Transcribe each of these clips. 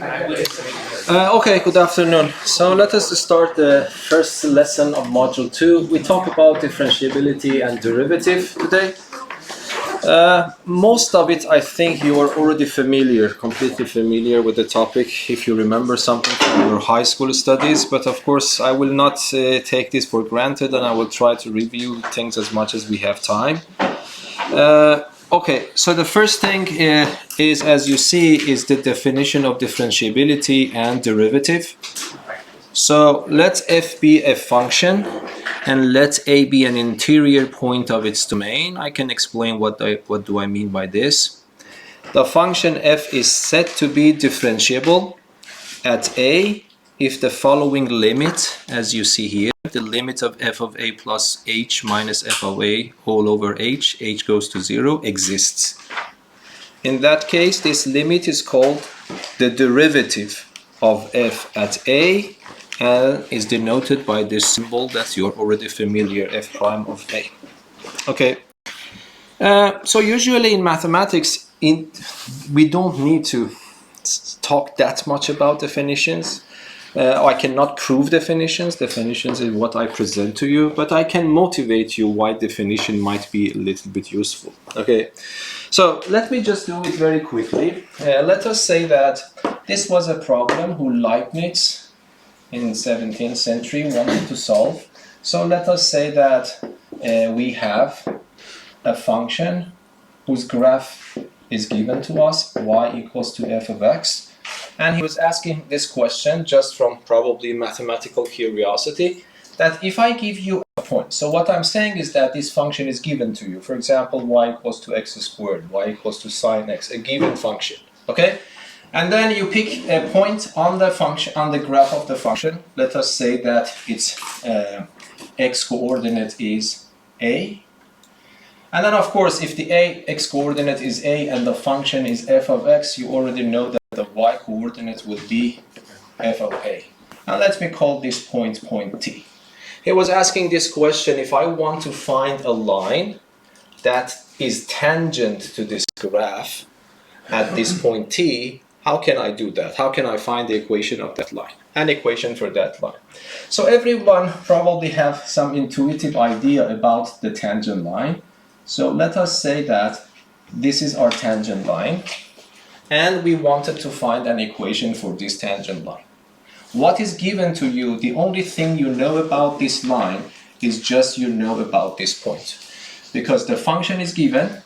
Okay, good afternoon. So let us start the first lesson of Module 2. We talk about differentiability and derivative today. Most of it, I think you are already completely familiar with the topic if you remember something from your high school studies. But of course, I will not take this for granted, and I will try to review things as much as we have time. Okay, so the first thing is, as you see, is the definition of differentiability and derivative. So let f be a function and let a be an interior point of its domain. I can explain what do I mean by this. The function f is said to be differentiable at a if the following limit, as you see here, the limit of f of a plus h minus f of a all over h goes to 0, exists. In that case, this limit is called the derivative of f at a and is denoted by this symbol that you're already familiar, f prime of a. Okay. So usually in mathematics, we don't need to talk that much about definitions. I cannot prove definitions. Definitions is what I present to you, but I can motivate you why definition might be a little bit useful. Okay, so let me just do it very quickly. Let us say that this was a problem who Leibniz in 17th century wanted to solve. So let us say that we have a function whose graph is given to us, y equals to f of x. And he was asking this question just from probably mathematical curiosity, that if I give you a point, so what I'm saying is that this function is given to you. For example, y equals to x squared, y equals to sine x, a given function, okay? And then you pick a point on the function, on the graph of the function. Let us say that its x coordinate is a. And then, of course, if the x coordinate is a and the function is f of x, you already know that the y coordinate would be f of a. Now let me call this point T. He was asking this question: if I want to find a line that is tangent to this graph at this point T, how can I do that? How can I find the equation of that line? An equation for that line. So everyone probably have some intuitive idea about the tangent line. So let us say that this is our tangent line, and we wanted to find an equation for this tangent line. What is given to you, the only thing you know about this line is just you know about this point. Because the function is given,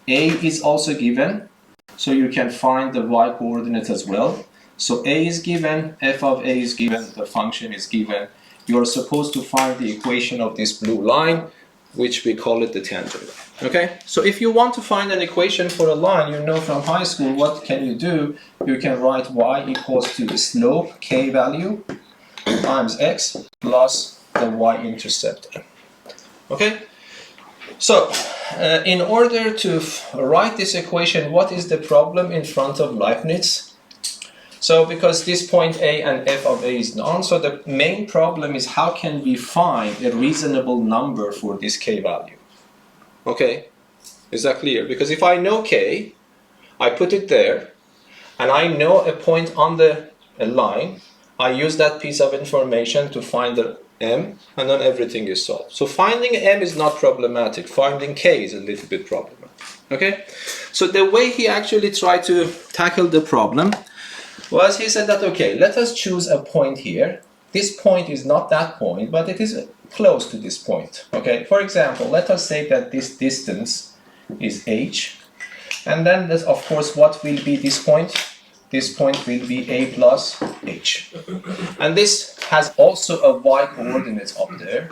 a is also given, so you can find the y coordinate as well. So a is given, f of a is given, the function is given. You are supposed to find the equation of this blue line, which we call it the tangent line. Okay, so if you want to find an equation for a line, you know from high school, what can you do? You can write y equals to the slope, k value, times x plus the y-intercept m. Okay, so in order to write this equation, what is the problem in front of Leibniz? So because this point a and f of a is known, so the main problem is how can we find a reasonable number for this k value? Okay, is that clear? Because if I know k, I put it there, and I know a point on the line, I use that piece of information to find the m, and then everything is solved. So finding m is not problematic, finding k is a little bit problematic. Okay, so the way he actually tried to tackle the problem was he said that, okay, let us choose a point here. This point is not that point, but it is close to this point. Okay, for example, let us say that this distance is h, and then this, of course, what will be this point? This point will be a plus h. And this has also a y coordinate up there.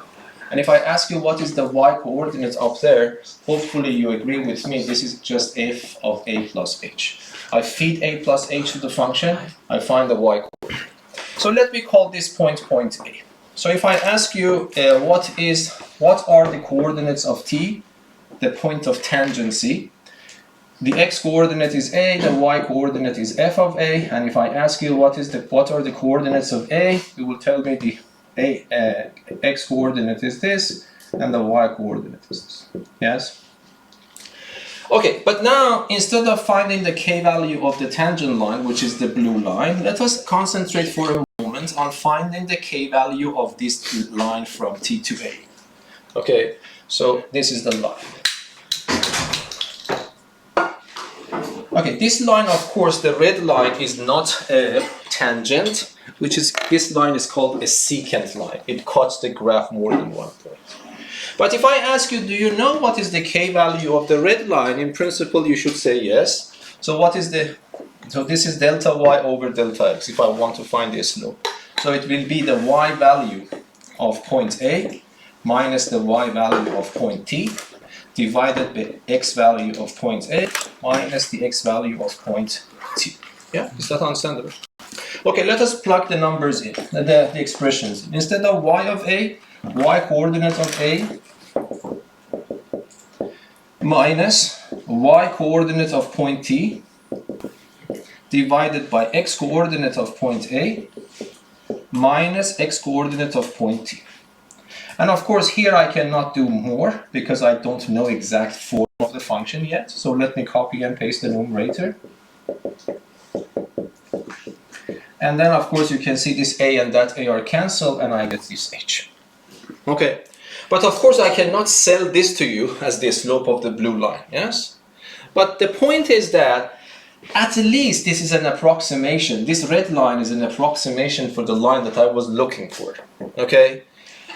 And if I ask you what is the y coordinate up there, hopefully you agree with me, this is just f of a plus h. I feed a plus h to the function, I find the y coordinate. So let me call this point A. So if I ask you what are the coordinates of t, the point of tangency, the x coordinate is a, the y coordinate is f of a, and if I ask you what are the coordinates of a, you will tell me the x coordinate is this, and the y coordinate is this. Yes? Okay, but now instead of finding the k value of the tangent line, which is the blue line, let us concentrate for a moment on finding the k value of this line from T to A. Okay, so this is the line. Okay, this line, of course, the red line is not a tangent, which is, this line is called a secant line. It cuts the graph more than one point. But if I ask you, do you know what is the k value of the red line? In principle, you should say yes. So what is the, so this is delta y over delta x if I want to find the slope. So it will be the y value of point A minus the y value of point T divided by x value of point A minus the x value of point T. Yeah, is that understandable? Okay, let us plug the numbers in, the expressions. Instead of y of A, y coordinate of A minus y coordinate of point T divided by x coordinate of point A minus x coordinate of point T. And of course here I cannot do more because I don't know exact form of the function yet. So let me copy and paste the numerator. And then of course you can see this A and that A are cancelled and I get this H. Okay, but of course I cannot sell this to you as the slope of the blue line, yes? But the point is that at least this is an approximation. This red line is an approximation for the line that I was looking for, okay?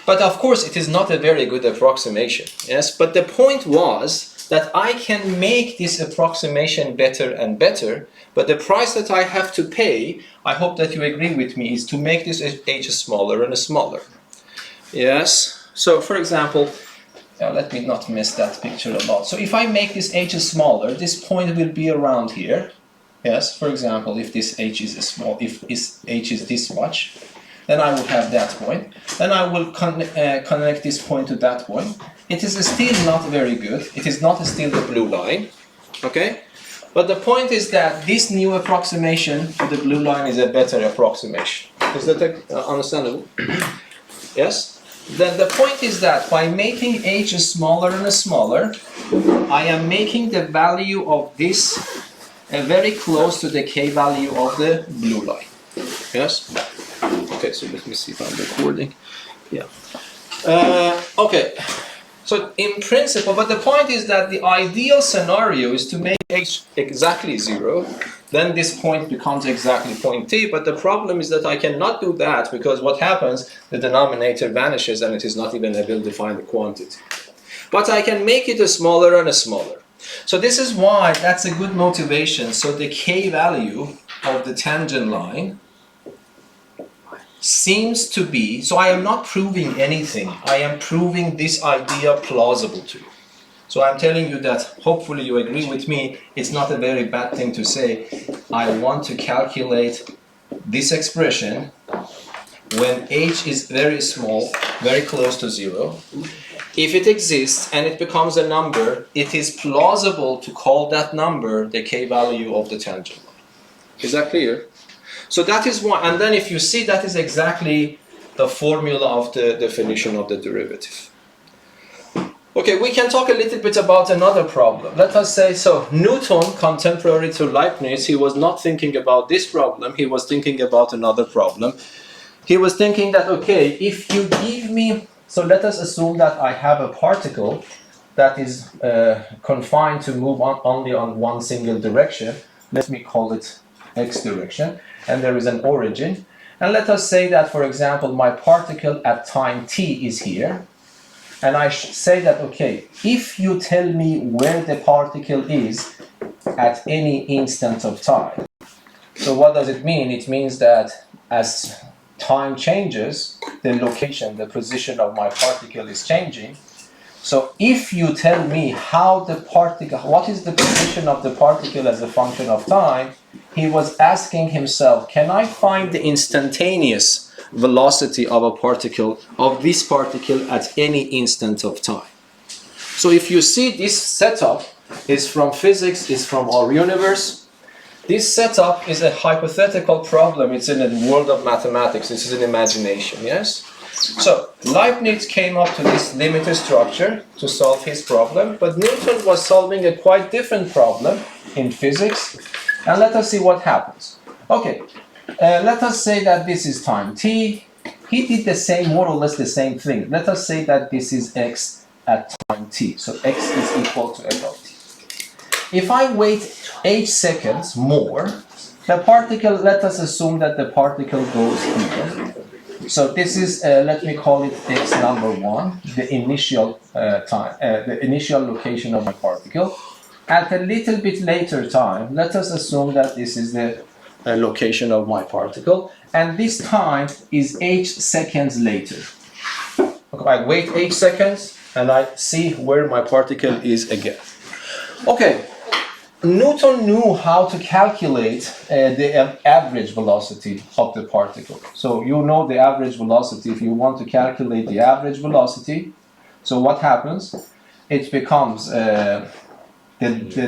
But of course it is not a very good approximation, yes? But the point was that I can make this approximation better and better, but the price that I have to pay, I hope that you agree with me, is to make this h smaller and smaller. Yes, so for example, let me not mess that picture a lot. So if I make this h smaller, this point will be around here. Yes, for example, if this h is small, if h is this much, then I will have that point. Then I will connect this point to that point. It is still not very good. It is not still the blue line, okay? But the point is that this new approximation to the blue line is a better approximation. Is that understandable? Yes? Then the point is that by making h smaller and smaller, I am making the value of this very close to the k value of the blue line. Yes? Okay, so let me see if I'm recording. Yeah. Okay. So in principle, but the point is that the ideal scenario is to make h exactly 0. Then this point becomes exactly point t, but the problem is that I cannot do that because what happens, the denominator vanishes and it is not even a well-defined quantity. But I can make it smaller and smaller. So this is why that's a good motivation. So the k value of the tangent line seems to be, so I am not proving anything, I am proving this idea plausible to you. So I'm telling you that hopefully you agree with me, it's not a very bad thing to say, I want to calculate this expression when h is very small, very close to 0. If it exists and it becomes a number, it is plausible to call that number the k value of the tangent line. Is that clear? So that is why, and then if you see, that is exactly the formula of the definition of the derivative. Okay, we can talk a little bit about another problem. Let us say, so Newton, contemporary to Leibniz, he was not thinking about this problem, he was thinking about another problem. He was thinking that, okay, if you give me, so let us assume that I have a particle that is confined to move only on one single direction. Let me call it x direction, and there is an origin. And let us say that, for example, my particle at time t is here. And I say that, okay, if you tell me where the particle is at any instant of time. So what does it mean? It means that as time changes, the location, the position of my particle is changing. So if you tell me how the particle, what is the position of the particle as a function of time, he was asking himself, can I find the instantaneous velocity of a particle, of this particle at any instant of time? So if you see, this setup is from physics, is from our universe. This setup is a hypothetical problem. It's in the world of mathematics. This is an imagination, yes? So Leibniz came up to this limited structure to solve his problem, but Newton was solving a quite different problem in physics. And let us see what happens. Okay, let us say that this is time t. He did the same, more or less the same thing. Let us say that this is x at time t. So x is equal to f of t. If I wait h seconds more, the particle, let us assume that the particle goes here. So this is, let me call it x number 1, the initial time, the initial location of my particle. At a little bit later time, let us assume that this is the location of my particle, and this time is h seconds later. Okay, I wait h seconds, and I see where my particle is again. Okay. Newton knew how to calculate the average velocity of the particle. So you know the average velocity. If you want to calculate the average velocity, so what happens? It becomes the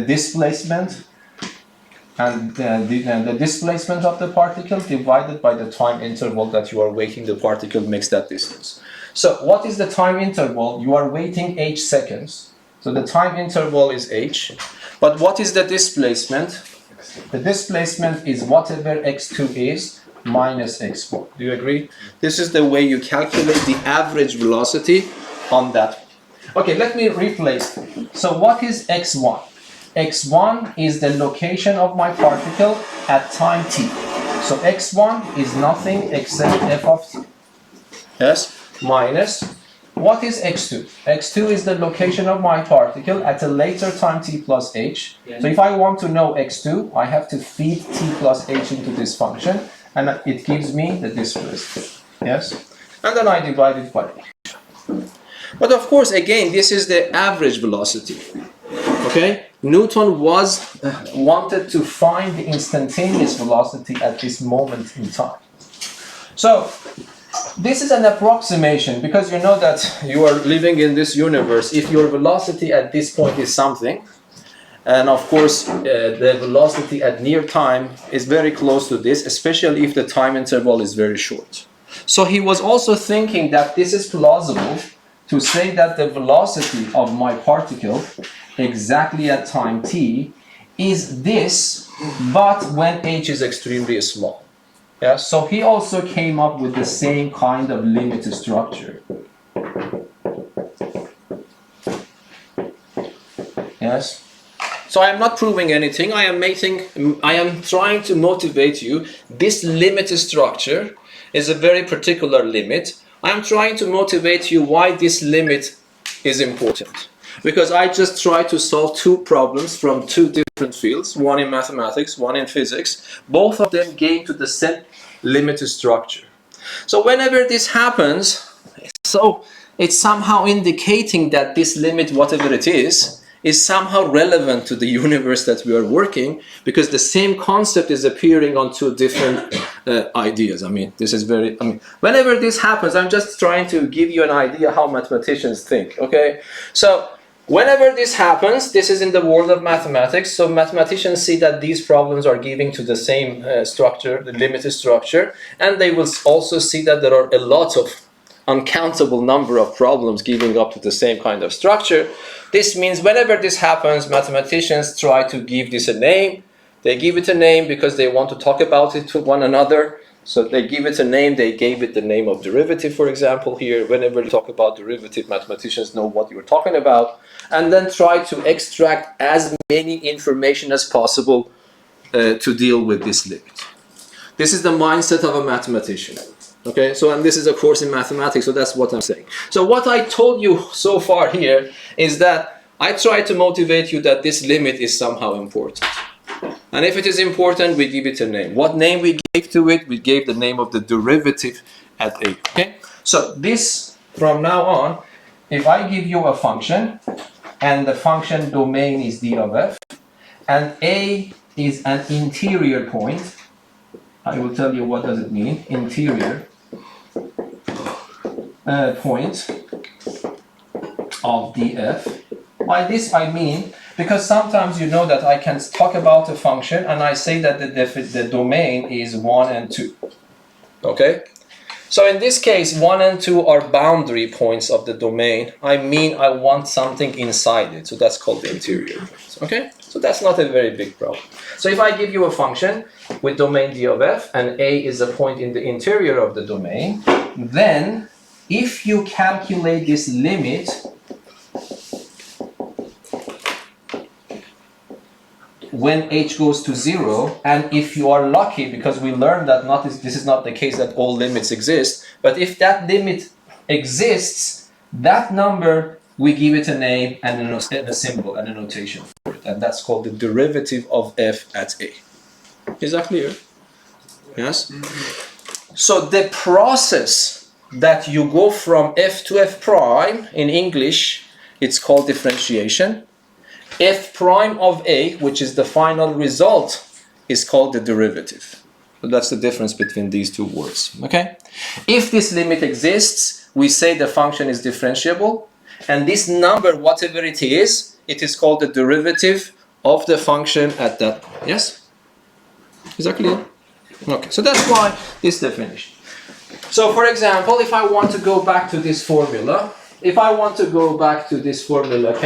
displacement, and the displacement of the particle divided by the time interval that you are waiting the particle makes that distance. So what is the time interval? You are waiting h seconds. So the time interval is h. But what is the displacement? The displacement is whatever x2 is minus x1. Do you agree? This is the way you calculate the average velocity on that. Okay, let me replace. So what is x1? x1 is the location of my particle at time t. So x1 is nothing except f of t. Yes? Minus. What is x2? x2 is the location of my particle at a later time t plus h. So if I want to know x2, I have to feed t plus h into this function, and it gives me the displacement. Yes? And then I divide it by h. But of course, again, this is the average velocity. Okay? Newton wanted to find the instantaneous velocity at this moment in time. So this is an approximation, because you know that you are living in this universe. If your velocity at this point is something, and of course the velocity at near time is very close to this, especially if the time interval is very short. So he was also thinking that this is plausible to say that the velocity of my particle exactly at time t is this, but when h is extremely small. Yeah, so he also came up with the same kind of limit structure. Yes. So I am not proving anything. I am trying to motivate you. This limit structure is a very particular limit. I am trying to motivate you why this limit is important. Because I just try to solve two problems from two different fields, one in mathematics, one in physics. Both of them gain to the same limit structure. So whenever this happens, so it's somehow indicating that this limit, whatever it is somehow relevant to the universe that we are working, because the same concept is appearing on two different ideas. Whenever this happens, I'm just trying to give you an idea how mathematicians think, okay? So whenever this happens, this is in the world of mathematics, so mathematicians see that these problems are giving to the same structure, the limited structure, and they will also see that there are a lot of uncountable number of problems giving up to the same kind of structure. This means whenever this happens, mathematicians try to give this a name. They give it a name because they want to talk about it to one another. So they give it a name. They gave it the name of derivative, for example, here. Whenever you talk about derivative, mathematicians know what you're talking about. And then try to extract as many information as possible to deal with this limit. This is the mindset of a mathematician. Okay, so and this is a course in mathematics, so that's what I'm saying. So what I told you so far here is that I try to motivate you that this limit is somehow important. And if it is important, we give it a name. What name we gave to it? We gave the name of the derivative at a. Okay, so this, from now on, if I give you a function, and the function domain is d of f, and a is an interior point, I will tell you what does it mean, interior point of df. By this I mean, because sometimes you know that I can talk about a function and I say that the domain is 1 and 2. Okay? So in this case, 1 and 2 are boundary points of the domain. I mean, I want something inside it. So that's called the interior points. Okay? So that's not a very big problem. So if I give you a function with domain D of f and A is a point in the interior of the domain, then if you calculate this limit, when h goes to 0, and if you are lucky, because we learned that this is not the case that all limits exist, but if that limit exists, that number, we give it a name and a symbol and a notation for it, and that's called the derivative of f at a. Is that clear? Yes? So the process that you go from f to f prime, in English, it's called differentiation. F prime of a, which is the final result, is called the derivative. So that's the difference between these two words. Okay? If this limit exists, we say the function is differentiable, and this number, whatever it is called the derivative of the function at that point. Yes? Is that clear? Okay, so that's why this definition. So for example, if I want to go back to this formula, can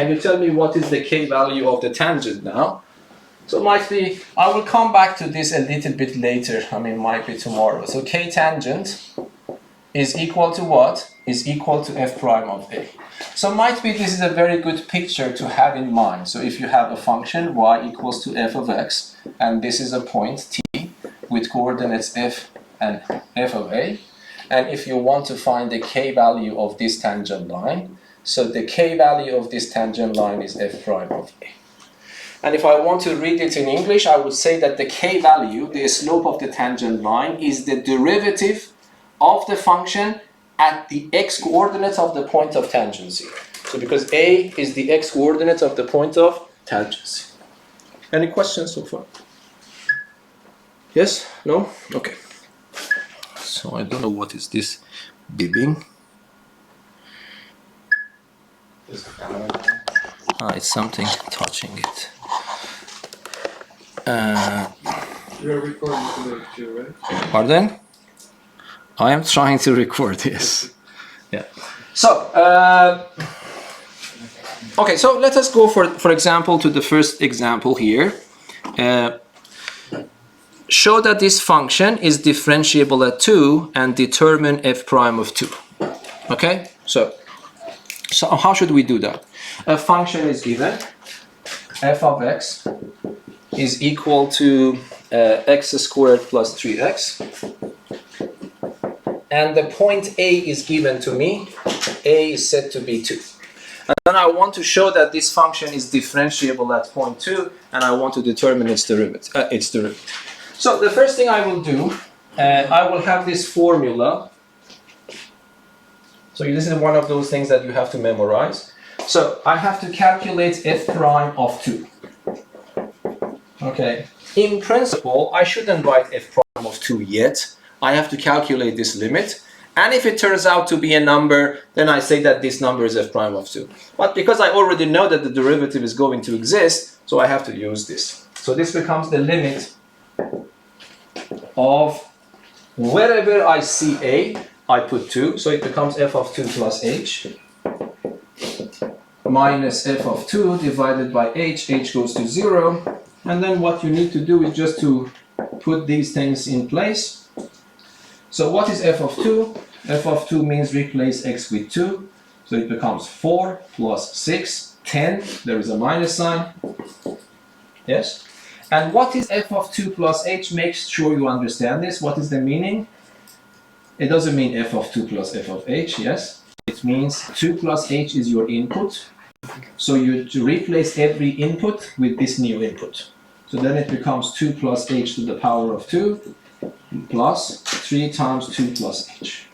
you tell me what is the k value of the tangent now? So might be, I will come back to this a little bit later, might be tomorrow. So k tangent is equal to what? Is equal to f prime of a. So might be this is a very good picture to have in mind. So if you have a function y equals to f of x, and this is a point t with coordinates f and f of a, and if you want to find the k value of this tangent line, so the k value of this tangent line is f prime of a. And if I want to read it in English, I would say that the k value, the slope of the tangent line, is the derivative of the function at the x coordinates of the point of tangency. So because a is the x coordinate of the point of tangency. Any questions so far? Yes? No? Okay. So I don't know what is this bibbing. It's something touching it. You're recording today too, right? Pardon? I am trying to record this. Yeah. So, okay, so let us go for example to the first example here. Show that this function is differentiable at 2 and determine f prime of 2. Okay? So how should we do that? A function is given, f of x is equal to x squared plus 3x, and the point A is given to me. A is set to be 2. And then I want to show that this function is differentiable at point 2, and I want to determine its derivative. So the first thing I will do, I will have this formula. So this is one of those things that you have to memorize. So I have to calculate f prime of 2. Okay. In principle, I shouldn't write f prime of 2 yet. I have to calculate this limit. And if it turns out to be a number, then I say that this number is f prime of 2. But because I already know that the derivative is going to exist, so I have to use this. So this becomes the limit of wherever I see a, I put 2. So it becomes f of 2 plus h minus f of 2 divided by h goes to 0. And then what you need to do is just to put these things in place. So what is f of 2? F of 2 means replace x with 2. So it becomes 4 plus 6, 10. There is a minus sign. Yes? And what is f of 2 plus h? Make sure you understand this. What is the meaning? It doesn't mean f of 2 plus f of h, yes? It means 2 plus h is your input. So you replace every input with this new input. So then it becomes 2 plus h to the power of 2 plus 3 times 2 plus h.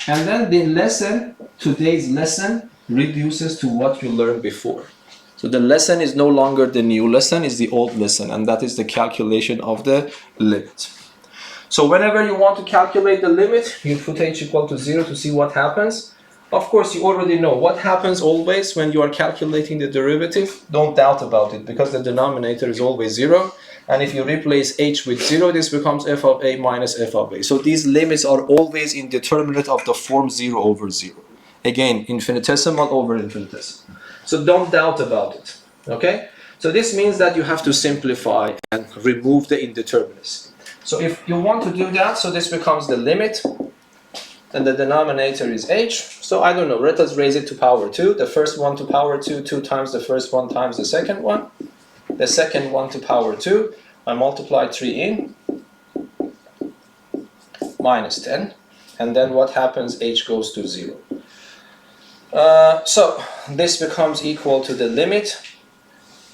And then the lesson, today's lesson, reduces to what you learned before. So the lesson is no longer the new lesson, it's the old lesson, and that is the calculation of the limit. So whenever you want to calculate the limit, you put h equal to 0 to see what happens. Of course, you already know what happens always when you are calculating the derivative. Don't doubt about it, because the denominator is always 0. And if you replace h with 0, this becomes f of a minus f of a. So these limits are always indeterminate of the form 0 over 0. Again, infinitesimal over infinitesimal. So don't doubt about it. Okay? So this means that you have to simplify and remove the indeterminacy. So if you want to do that, so this becomes the limit, and the denominator is h. So I don't know, let us raise it to power 2. The first one to power 2, 2 times the first one times the second one. The second one to power 2, I multiply 3 in, minus 10. And then what happens? H goes to 0. So this becomes equal to the limit.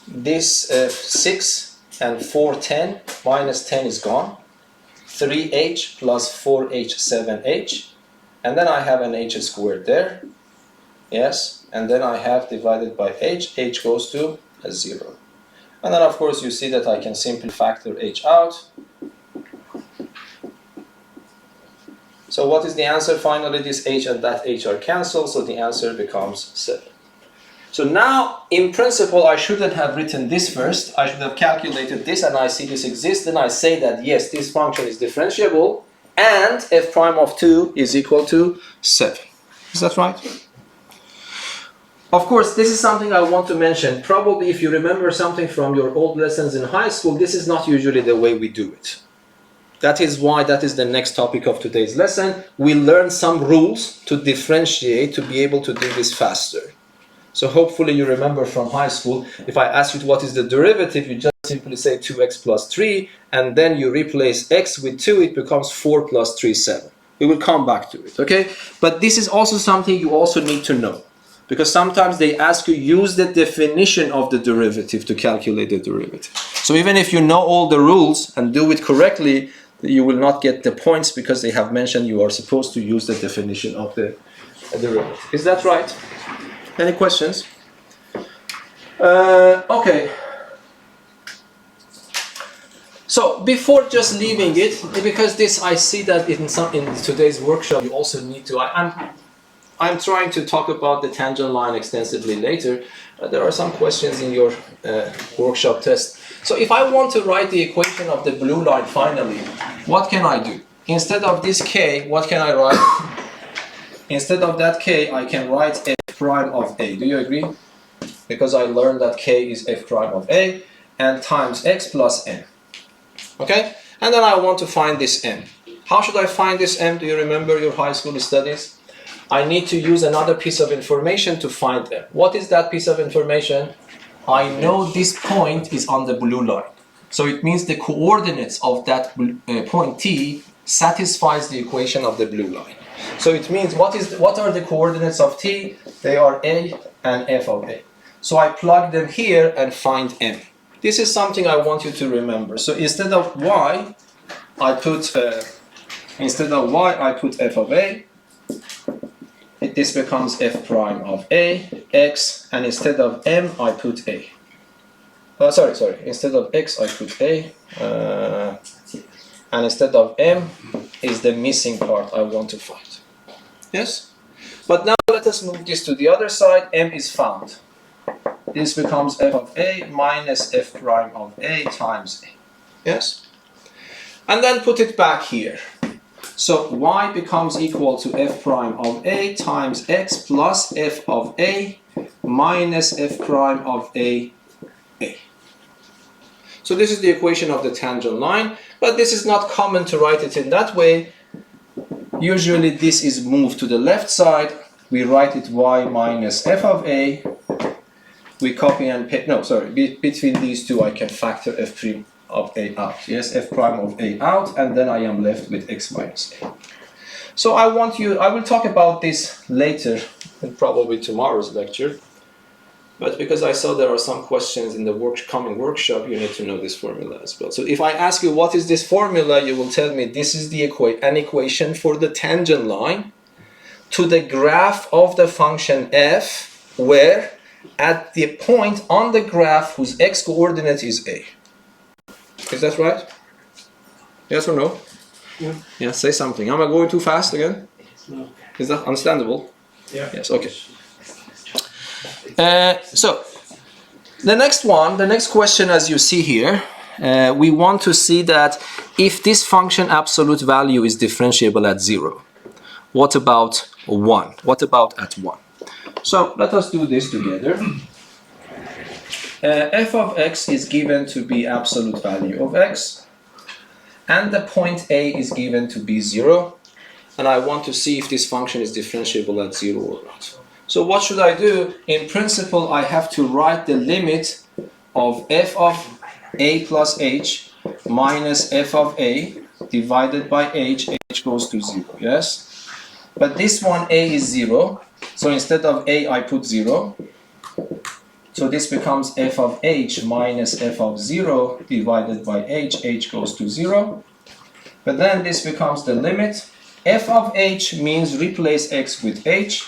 This 6 and 4, 10, minus 10 is gone. 3h plus 4h, 7h. And then I have an h squared there. Yes. And then I have divided by h. H goes to a 0. And then of course you see that I can simply factor h out. So what is the answer? Finally, this h and that h are cancelled. So the answer becomes 7. So now, in principle, I shouldn't have written this first. I should have calculated this, and I see this exists. Then I say that, yes, this function is differentiable, and f prime of 2 is equal to 7. Is that right? Of course, this is something I want to mention. Probably if you remember something from your old lessons in high school, this is not usually the way we do it. That is why that is the next topic of today's lesson. We learn some rules to differentiate, to be able to do this faster. So hopefully you remember from high school, if I ask you what is the derivative, you just simply say 2x plus 3, and then you replace x with 2, it becomes 4 plus 3, 7. We will come back to it, okay? But this is also something you also need to know, because sometimes they ask you use the definition of the derivative to calculate the derivative. So even if you know all the rules and do it correctly, you will not get the points because they have mentioned you are supposed to use the definition of the derivative. Is that right? Any questions? Okay. So before just leaving it, because this I see that in today's workshop you also need to. I'm trying to talk about the tangent line extensively later. There are some questions in your workshop test. So if I want to write the equation of the blue line finally, what can I do? Instead of this k, what can I write? Instead of that k, I can write f prime of a. Do you agree? Because I learned that k is f prime of a, and times x plus n. Okay? And then I want to find this m. How should I find this m? Do you remember your high school studies? I need to use another piece of information to find m. What is that piece of information? I know this point is on the blue line. So it means the coordinates of that point t satisfies the equation of the blue line. So it means what are the coordinates of t? They are a and f of a. So I plug them here and find m. This is something I want you to remember. So instead of y, I put f of a. This becomes f prime of a, x, and instead of m, I put a. Instead of x, I put a, and instead of m is the missing part I want to find. Yes? But now let us move this to the other side. M is found. This becomes f of a minus f prime of a times a. Yes? And then put it back here. So y becomes equal to f prime of a times x plus f of a minus f prime of a. So this is the equation of the tangent line, but this is not common to write it in that way. Usually this is moved to the left side. We write it y minus f of a. We copy and paste. No, sorry. Between these two, I can factor f prime of a out. Yes, f prime of a out, and then I am left with x minus a. So I will talk about this later, in probably tomorrow's lecture. But because I saw there are some questions in the coming workshop, you need to know this formula as well. So if I ask you what is this formula, you will tell me this is the an equation for the tangent line to the graph of the function f, where at the point on the graph whose x coordinate is a. Is that right? Yes or no? Yeah. Yeah, say something. Am I going too fast again? No. Is that understandable? Yeah. Yes, okay. So the next question, as you see here, we want to see that if this function absolute value is differentiable at 0, what about 1? What about at 1? So let us do this together. F of x is given to be absolute value of x, and the point A is given to be 0, and I want to see if this function is differentiable at 0 or not. So what should I do? In principle, I have to write the limit of f of a plus h minus f of a divided by h goes to 0, yes? But this one, a is 0, so instead of a, I put 0. So this becomes f of h minus f of 0 divided by h goes to 0. But then this becomes the limit. F of h means replace x with h,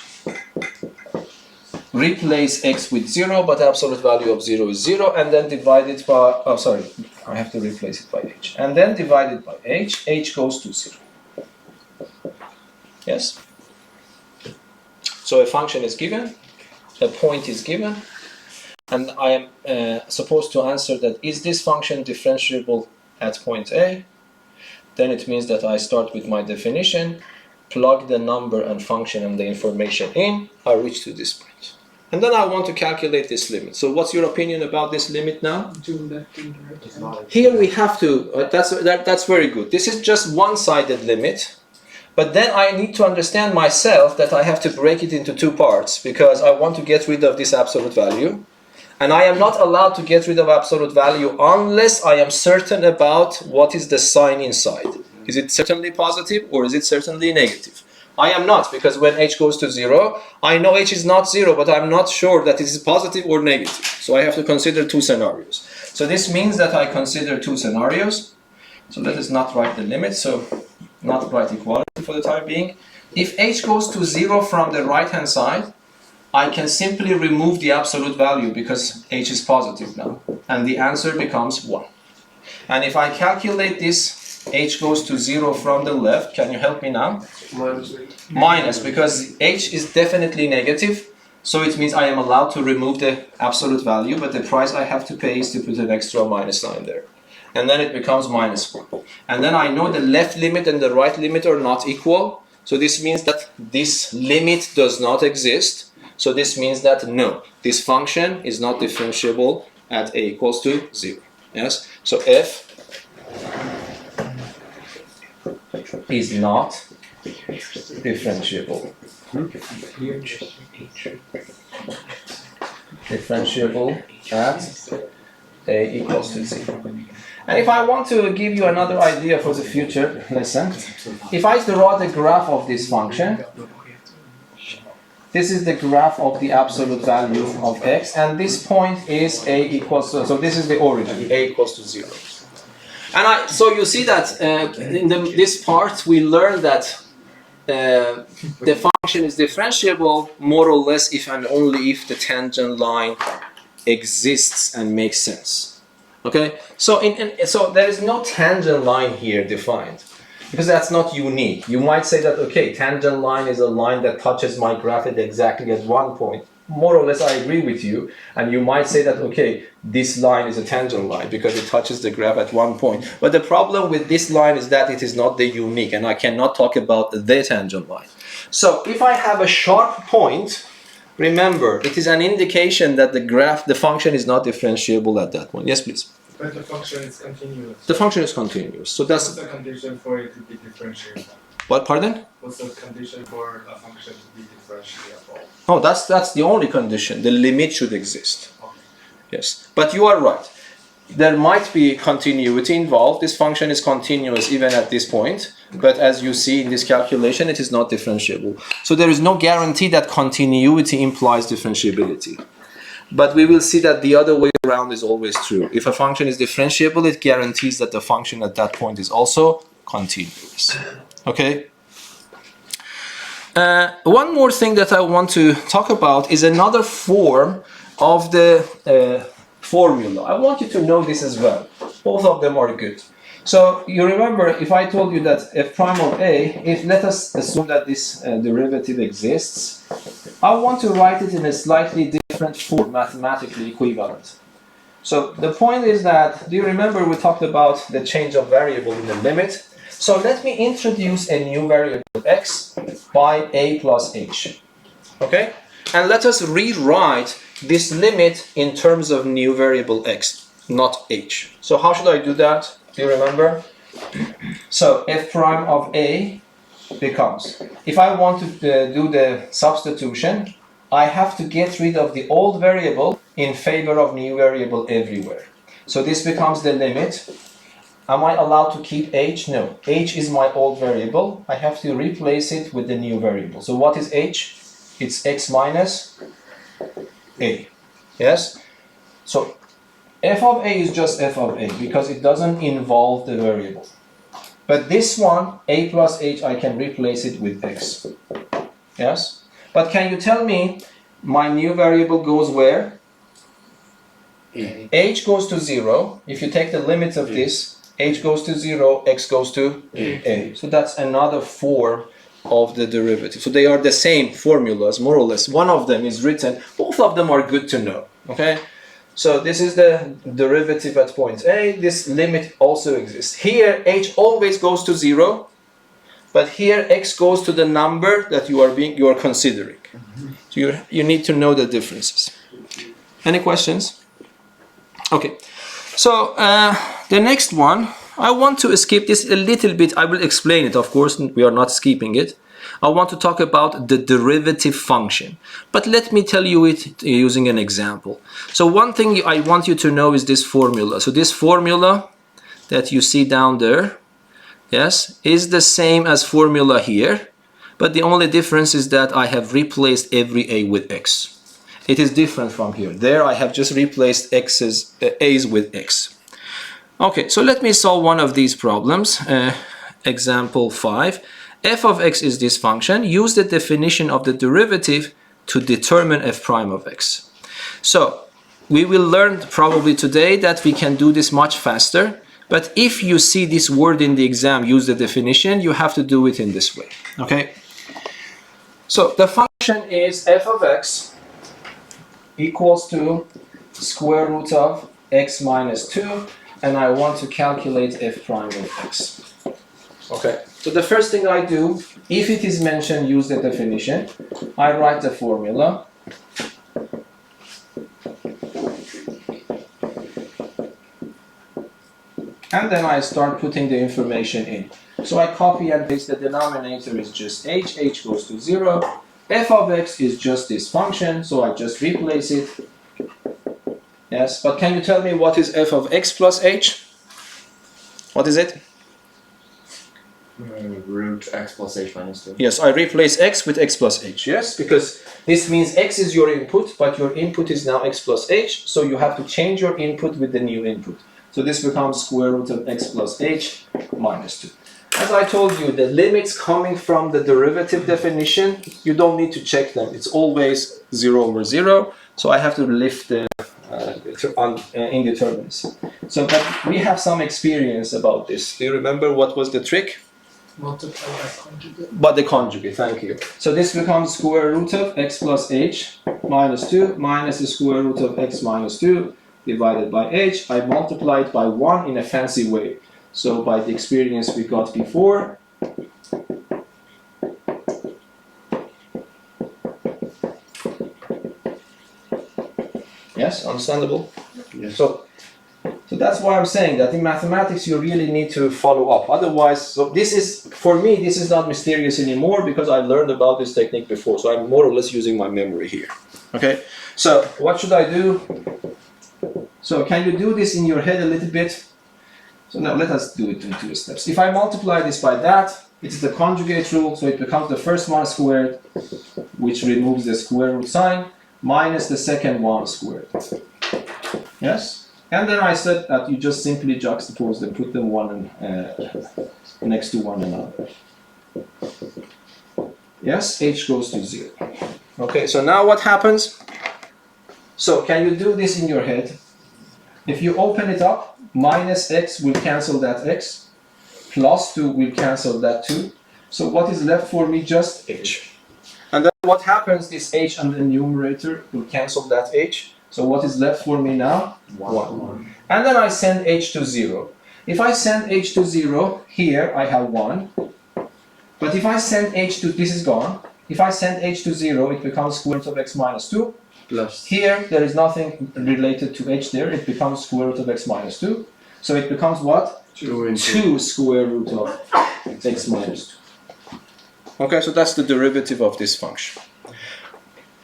replace x with 0, but absolute value of 0 is 0, and then divide it by, oh sorry, I have to replace it by h. And then divide it by h goes to 0. Yes? So a function is given, a point is given, and I am supposed to answer that is this function differentiable at point A? Then it means that I start with my definition, plug the number and function and the information in, I reach to this point. And then I want to calculate this limit. So what's your opinion about this limit now? Here we have to, that's very good. This is just one-sided limit. But then I need to understand myself that I have to break it into two parts because I want to get rid of this absolute value. And I am not allowed to get rid of absolute value unless I am certain about what is the sign inside. Is it certainly positive or is it certainly negative? I am not, because when h goes to 0, I know h is not 0, but I'm not sure that it is positive or negative. So I have to consider two scenarios. So this means that I consider two scenarios. So let us not write the limit, so not write equality for the time being. If h goes to 0 from the right-hand side, I can simply remove the absolute value because h is positive now. And the answer becomes 1. And if I calculate this, h goes to 0 from the left, can you help me now? Minus, because h is definitely negative. So it means I am allowed to remove the absolute value, but the price I have to pay is to put an extra minus sign there. And then it becomes minus 1. And then I know the left limit and the right limit are not equal. So this means that this limit does not exist. So this means that no, this function is not differentiable at a equals to 0. Yes? So f is not differentiable. Differentiable at a equals to 0. And if I want to give you another idea for the future, listen. If I draw the graph of this function, this is the graph of the absolute value of x, and this point is a equals to, so this is the origin, a equals to 0. And so you see that in this part we learned that the function is differentiable more or less if and only if the tangent line exists and makes sense. Okay, so so there is no tangent line here defined because that's not unique. You might say that okay, tangent line is a line that touches my graph at exactly at one point. More or less, I agree with you, and you might say that okay, this line is a tangent line because it touches the graph at one point. But the problem with this line is that it is not the unique, and I cannot talk about the tangent line. So if I have a sharp point, remember, it is an indication that the graph, the function is not differentiable at that point. Yes, please. But the function is continuous. The function is continuous. So that's What's the condition for it to be differentiable? what? Pardon? What's the condition for a function to be differentiable? Oh, that's the only condition. The limit should exist. Okay. Yes, but you are right. There might be continuity involved. This function is continuous even at this point, but as you see in this calculation, it is not differentiable. So there is no guarantee that continuity implies differentiability. But we will see that the other way around is always true. If a function is differentiable, it guarantees that the function at that point is also continuous. Okay? One more thing that I want to talk about is another form of the formula. I want you to know this as well. Both of them are good. So you remember, if I told you that f prime of a, if let us assume that this derivative exists, I want to write it in a slightly different form, mathematically equivalent. So the point is that, do you remember we talked about the change of variable in the limit? So let me introduce a new variable x by a plus h. Okay? And let us rewrite this limit in terms of new variable x, not h. So how should I do that? Do you remember? So f prime of a becomes, if I want to do the substitution, I have to get rid of the old variable in favor of new variable everywhere. So this becomes the limit. Am I allowed to keep h? No. H is my old variable. I have to replace it with the new variable. So what is h? It's x minus a. Yes? So f of a is just f of a because it doesn't involve the variable. But this one, a plus h, I can replace it with x. Yes? But can you tell me my new variable goes where? A. H goes to 0. If you take the limit of this, h goes to 0, x goes to a. So that's another form of the derivative. So they are the same formulas, more or less. One of them is written. Both of them are good to know. Okay? So this is the derivative at point A. This limit also exists. Here, h always goes to 0, but here x goes to the number that you are considering. So you need to know the differences. Any questions? Okay. So the next one, I want to skip this a little bit. I will explain it, of course. We are not skipping it. I want to talk about the derivative function. But let me tell you it using an example. So one thing I want you to know is this formula. So this formula that you see down there, yes, is the same as formula here. But the only difference is that I have replaced every a with x. It is different from here. There I have just replaced a's with x. Okay, so let me solve one of these problems. Example 5. F of x is this function. Use the definition of the derivative to determine f prime of x. So we will learn probably today that we can do this much faster. But if you see this word in the exam, use the definition, you have to do it in this way. Okay? So the function is f of x equals to square root of x minus 2. And I want to calculate f prime of x. Okay, so the first thing I do, if it is mentioned, use the definition. I write the formula. And then I start putting the information in. So I copy and paste. The denominator is just h goes to 0. F of x is just this function, so I just replace it. Yes, but can you tell me what is f of x plus h? What is it? Root x plus h minus 2. Yes, I replace x with x plus h, yes? Because this means x is your input, but your input is now x plus h, so you have to change your input with the new input. So this becomes square root of x plus h minus 2. As I told you, the limits coming from the derivative definition, you don't need to check them. It's always 0 over 0, so I have to lift the indeterminacy. So but we have some experience about this. Do you remember what was the trick? Multiply by conjugate. But the conjugate, thank you. So this becomes square root of x plus h minus 2 minus the square root of x minus 2 divided by h. I multiply it by 1 in a fancy way. So by the experience we got before, yes, understandable? Yes. So that's why I'm saying that in mathematics you really need to follow up. Otherwise, so this is, for me, this is not mysterious anymore because I learned about this technique before. So I'm more or less using my memory here. Okay, so what should I do? So can you do this in your head a little bit? So now let us do it in 2 steps. If I multiply this by that, it's the conjugate rule, so it becomes the first one squared, which removes the square root sign, minus the second one squared. Yes? And then I said that you just simply juxtapose them, put them one next to one another. Yes, h goes to 0. Okay, so now what happens? So can you do this in your head? If you open it up, minus x will cancel that x, plus 2 will cancel that 2. So what is left for me? Just h. And then what happens, this h on the numerator will cancel that h. So what is left for me now? 1. And then I send h to 0. If I send h to 0, here I have 1. But if I send h to, this is gone. If I send h to 0, it becomes square root of x minus 2. Plus. Here, there is nothing related to h there. It becomes square root of x minus 2. So it becomes what? 2 square root of x minus 2. Okay, so that's the derivative of this function.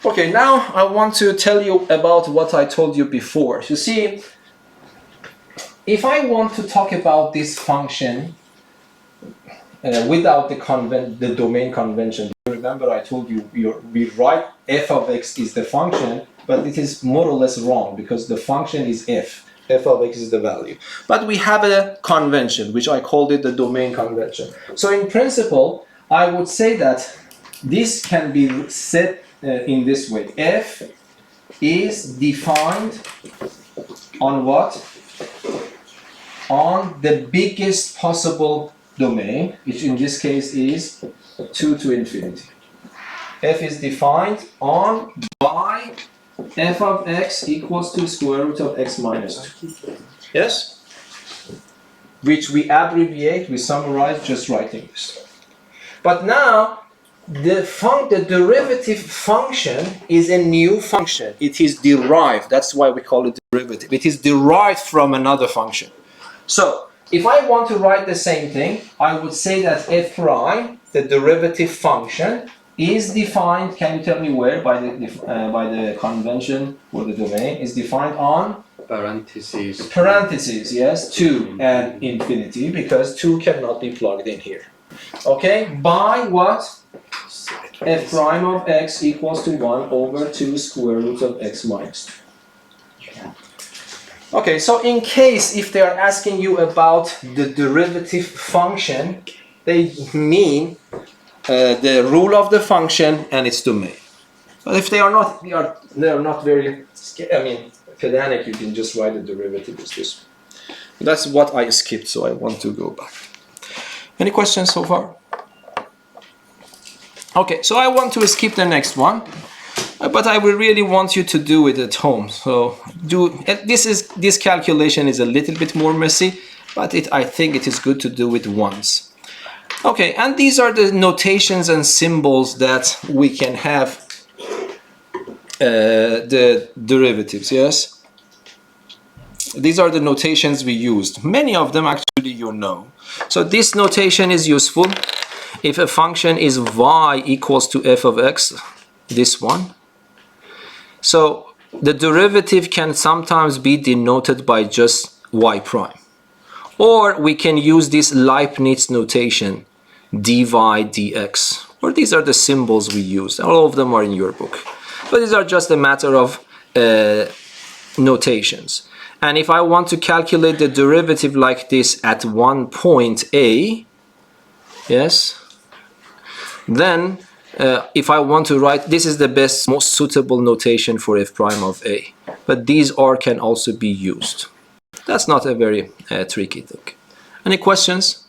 Okay, now I want to tell you about what I told you before. You see, if I want to talk about this function without the domain convention, remember I told you we write f of x is the function, but it is more or less wrong because the function is f. F of x is the value. But we have a convention, which I called it the domain convention. So in principle, I would say that this can be set in this way. F is defined on what? On the biggest possible domain, which in this case is 2 to infinity. F is defined on by f of x equals to square root of x minus 2. Yes? Which we abbreviate, we summarize just writing this. But now, the derivative function is a new function. It is derived. That's why we call it derivative. It is derived from another function. So, if I want to write the same thing, I would say that f prime, the derivative function, is defined, can you tell me where, by the convention for the domain, is defined on? Parentheses. Parentheses, yes, 2 and infinity, because 2 cannot be plugged in here. Okay, by what? F prime of x equals to 1 over 2 square root of x minus 2. Okay, so in case if they are asking you about the derivative function, they mean the rule of the function and its domain. But if they are not, they are not very, pedantic, you can just write the derivative as this. That's what I skipped, so I want to go back. Any questions so far? Okay, so I want to skip the next one, but I will really want you to do it at home. So this calculation is a little bit more messy, but I think it is good to do it once. Okay, and these are the notations and symbols that we can have the derivatives, yes? These are the notations we used. Many of them actually you know. So this notation is useful if a function is y equals to f of x, this one. So the derivative can sometimes be denoted by just y prime. Or we can use this Leibniz notation, dy dx. Or these are the symbols we use. All of them are in your book. But these are just a matter of notations. And if I want to calculate the derivative like this at one point A, yes, then if I want to write, this is the best, most suitable notation for f prime of A. But these can also be used. That's not a very tricky thing. Any questions?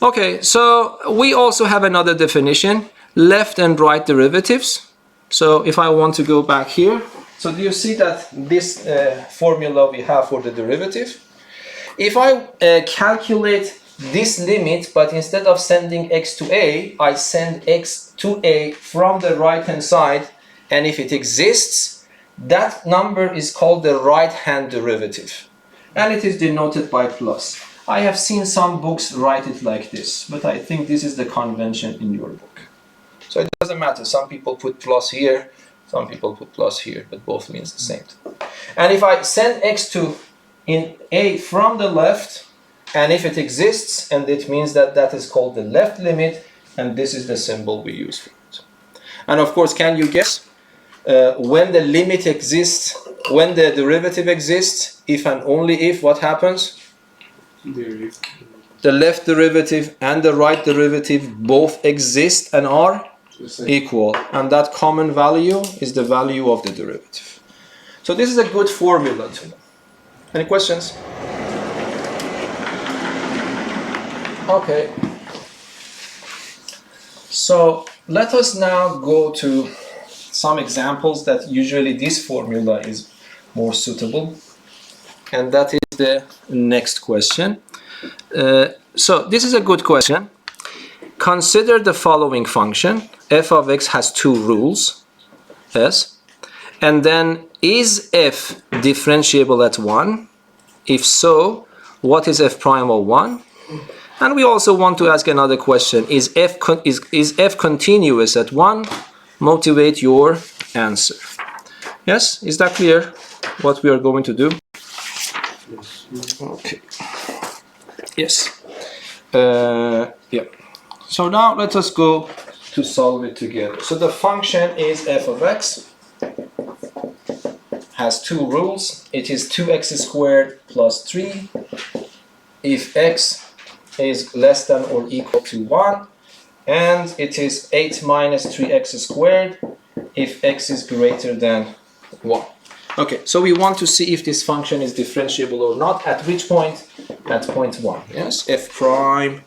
Okay, so we also have another definition, left and right derivatives. So if I want to go back here, so do you see that this formula we have for the derivative? If I calculate this limit, but instead of sending x to a, I send x to a from the right hand side, and if it exists, that number is called the right hand derivative. And it is denoted by plus. I have seen some books write it like this, but I think this is the convention in your book. So it doesn't matter. Some people put plus here, some people put plus here, but both means the same thing. And if I send x to in a from the left, and if it exists, and it means that that is called the left limit, and this is the symbol we use for it. And of course, can you guess when the limit exists, when the derivative exists, if and only if, what happens? The left derivative and the right derivative both exist and are equal, and that common value is the value of the derivative. So this is a good formula to know. Any questions? Okay. So let us now go to some examples that usually this formula is more suitable. And that is the next question. So this is a good question. Consider the following function. F of x has two rules. Yes. And then is f differentiable at 1? If so, what is f prime of 1? And we also want to ask another question. Is f continuous at 1? Motivate your answer. Yes? Is that clear what we are going to do? Yes. Okay. Yes. Yeah. So now let us go to solve it together. So the function is f of x. Has two rules. It is 2x squared plus 3 if x is less than or equal to 1, and it is 8 minus 3x squared if x is greater than 1. Okay, so we want to see if this function is differentiable or not. At which point? At point 1. Yes, f prime,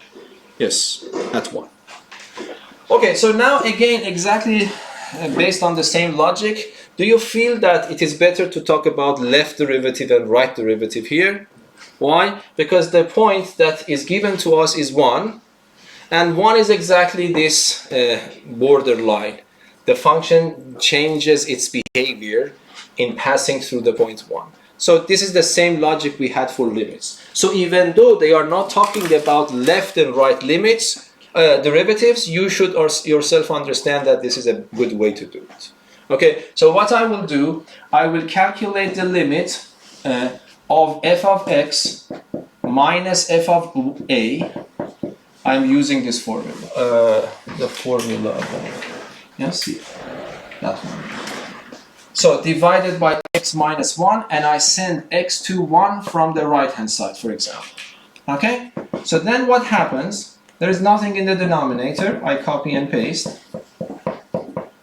yes, at 1. Okay, so now again, exactly based on the same logic, do you feel that it is better to talk about left derivative and right derivative here? Why? Because the point that is given to us is 1, and 1 is exactly this borderline. The function changes its behavior in passing through the point 1. So this is the same logic we had for limits. So even though they are not talking about left and right limits, derivatives, you should yourself understand that this is a good way to do it. Okay, so what I will do, I will calculate the limit of f of x minus f of a. I'm using this formula, the formula, yes, that one. So divided by x minus 1, and I send x to 1 from the right hand side, for example. Okay, so then what happens? There is nothing in the denominator. I copy and paste.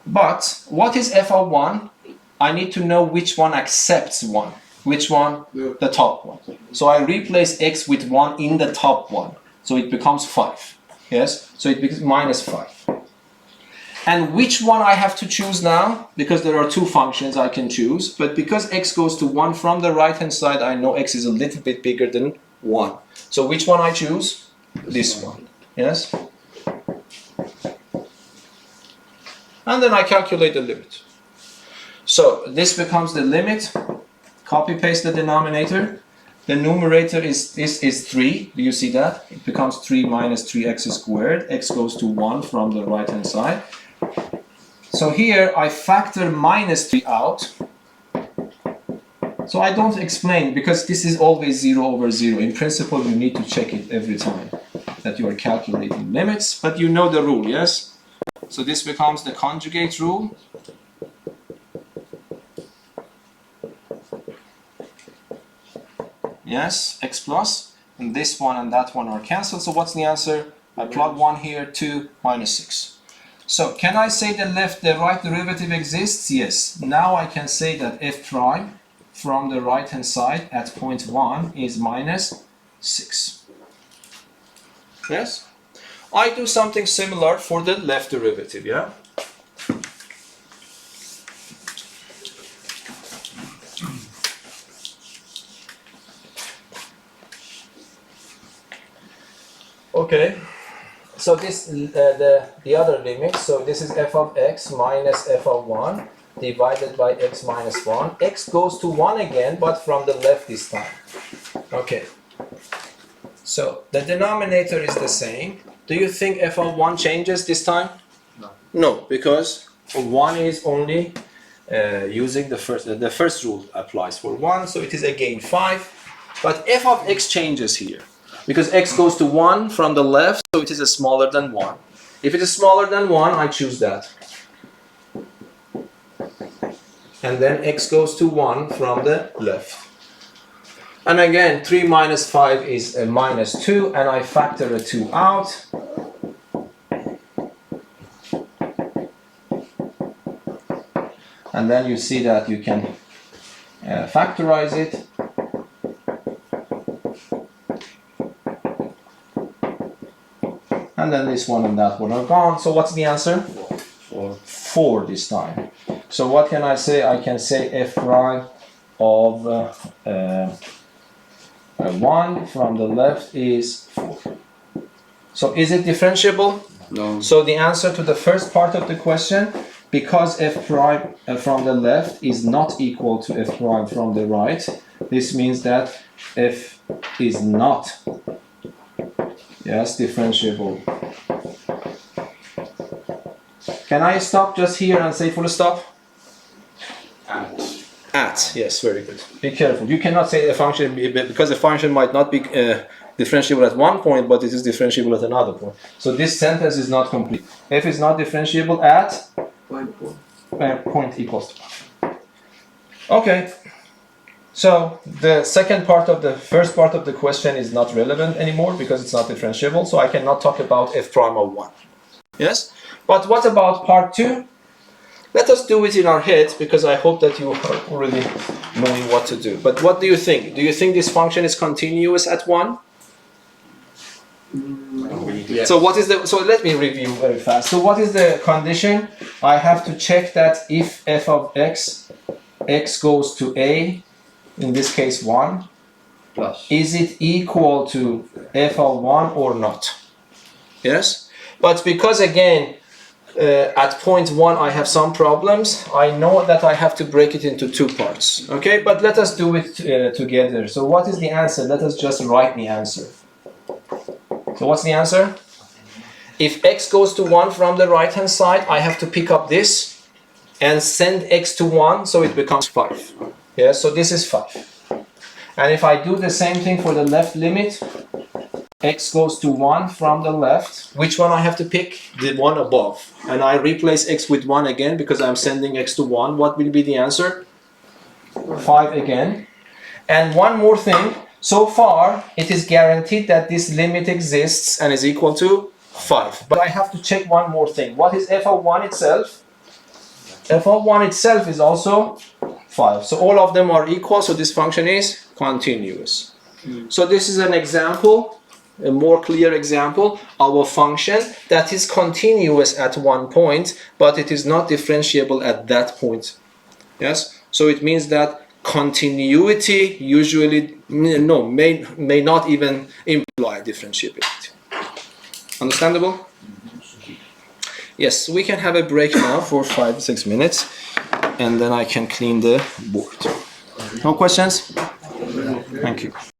But what is f of 1? I need to know which one accepts 1. Which one? Yeah. The top one. So I replace x with 1 in the top one. So it becomes 5. Yes? So it becomes minus 5. And which one I have to choose now? Because there are two functions I can choose. But because x goes to 1 from the right hand side, I know x is a little bit bigger than 1. So which one I choose? This one. Yes? And then I calculate the limit. So this becomes the limit. Copy paste the denominator. The numerator is 3. Do you see that? It becomes 3 minus 3x squared. X goes to 1 from the right hand side. So here I factor minus 3 out. So I don't explain because this is always 0 over 0. In principle, you need to check it every time that you are calculating limits, but you know the rule, yes? So this becomes the conjugate rule. Yes, x plus, and this one and that one are cancelled. So what's the answer? I plug 1 here, 2 minus 6. So can I say the right derivative exists? Yes. Now I can say that f prime from the right hand side at point 1 is minus 6. Yes? I do something similar for the left derivative, yeah? Okay, so this the other limit, so this is f of x minus f of 1 divided by x minus 1. X goes to 1 again, but from the left this time. Okay, so the denominator is the same. Do you think f of 1 changes this time? No. No, because 1 is only using the first rule applies for 1, so it is again 5. But f of x changes here. Because x goes to 1 from the left, so it is smaller than 1. If it is smaller than 1, I choose that. And then x goes to 1 from the left. And again, 3 minus 5 is a minus 2, and I factor a 2 out. And then you see that you can factorize it. And and then this one and that one are gone. So what's the answer? 4. 4 this time. So what can I say? I can say f prime of 1 from the left is 4. So is it differentiable? No. So the answer to the first part of the question, because f prime from the left is not equal to f prime from the right, this means that f is not, yes, differentiable. Can I stop just here and say full stop? At, yes, very good. Be careful. You cannot say a function, because the function might not be differentiable at one point, but it is differentiable at another point. So this sentence is not complete. F is not differentiable at point equals to 1. Okay. So the second part of the first part of the question is not relevant anymore because it's not differentiable. So I cannot talk about f prime of 1. Yes? But what about part 2? Let us do it in our heads because I hope that you are already knowing what to do. But what do you think? Do you think this function is continuous at 1? Yes. So what is the, so let me review very fast. So what is the condition? I have to check that if f of x goes to a, in this case 1, Plus. is it equal to f of 1 or not? Yes? But because again, at point 1 I have some problems, I know that I have to break it into 2 parts. Okay, but let us do it together. So what is the answer? Let us just write the answer. So what's the answer? If x goes to 1 from the right hand side, I have to pick up this and send x to 1, so it becomes 5. Yeah, so this is 5. And if I do the same thing for the left limit, x goes to 1 from the left, which one I have to pick? The one above. And I replace x with 1 again because I'm sending x to 1. What will be the answer? 5 again. And one more thing. So far, it is guaranteed that this limit exists and is equal to 5. But I have to check one more thing. What is f of 1 itself? F of 1 itself is also 5. So all of them are equal, so this function is continuous. So this is an example, a more clear example of a function that is continuous at one point, but it is not differentiable at that point. Yes? So it means that continuity usually may not even imply differentiability. Understandable? Yes, we can have a break now for 5-6 minutes and then I can clean the board. No questions? Thank you.